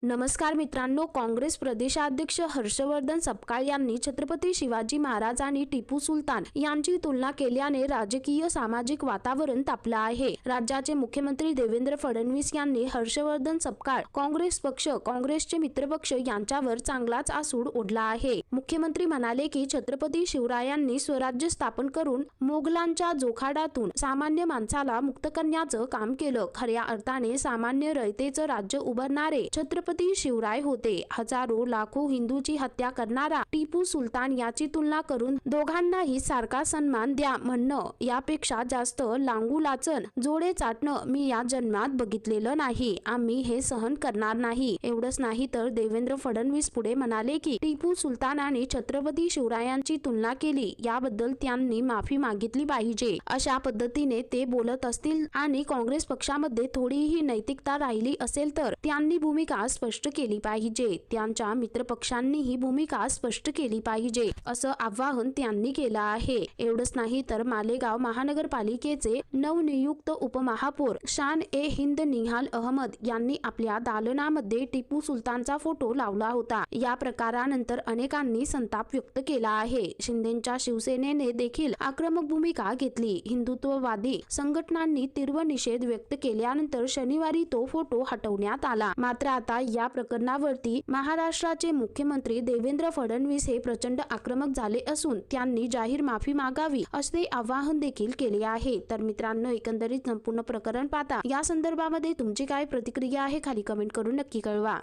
नमस्कार मित्रांनो, काँग्रेस प्रदेशाध्यक्ष हर्षवर्धन सपकाळ यांनी छत्रपती शिवाजी महाराज आणि टिपू सुलतान यांची तुलना केल्याने राजकीय सामाजिक वातावरण तापलं आहे। राज्याचे मुख्यमंत्री देवेंद्र फडणवीस यांनी हर्षवर्धन सपकाळ, काँग्रेस पक्ष, काँग्रेसचे मित्रपक्ष यांच्यावर चांगलाच आसूड ओढला आहे। मुख्यमंत्री म्हणाले की छत्रपती शिवरायांनी स्वराज्य स्थापन करून मोगलांच्या जोखाडातून सामान्य माणसाला मुक्त करण्याचं काम केलं। खऱ्या अर्थाने सामान्य रयतेचं राज्य उभारणारे छत्रपती शिवराय होते। हजारो लाखो हिंदूची हत्या करणारा टिपू सुलतान याची तुलना करून दोघांनाही सारखा सन्मान द्या म्हणणं यापेक्षा जास्त लांगुलाचन जोडे चाटणं मी या जन्मात बघितलेलं नाही। आम्ही हे सहन करणार नाही। एवढंच नाही तर देवेंद्र फडणवीस पुढे म्हणाले की टिपू सुलतान आणि छत्रपती शिवरायांची तुलना केली याबद्दल त्यांनी माफी मागितली पाहिजे। अशा पद्धतीने ते बोलत असतील आणि काँग्रेस पक्षामध्ये थोडीही नैतिकता राहिली असेल तर त्यांनी भूमिका स्पष्ट केली पाहिजे। त्यांच्या मित्रपक्षांनी ही भूमिका स्पष्ट केली पाहिजे असं आवाहन त्यांनी केलं आहे। एवढंच नाही तर मालेगाव महानगरपालिकेचे नवनियुक्त उपमहापौर शान ए हिंद निहाल अहमद यांनी आपल्या दालनामध्ये टिपू सुलतानचा फोटो लावला होता। या प्रकारानंतर अनेकांनी संताप व्यक्त केला आहे। शिंदेच्या शिवसेनेने देखील आक्रमक भूमिका घेतली। हिंदुत्ववादी संघटनांनी तीव्र निषेध व्यक्त केल्यानंतर शनिवारी तो फोटो हटवण्यात आला। मात्र आता या प्रकरणावरती महाराष्ट्राचे मुख्यमंत्री देवेंद्र फडणवीस हे प्रचंड आक्रमक झाले असून त्यांनी जाहीर माफी मागावी असे आवाहन देखील केले आहे। तर मित्रांनो, एकंदरीत संपूर्ण प्रकरण पाहता या संदर्भामध्ये तुमची काय प्रतिक्रिया आहे खाली कमेंट करून नक्की कळवा।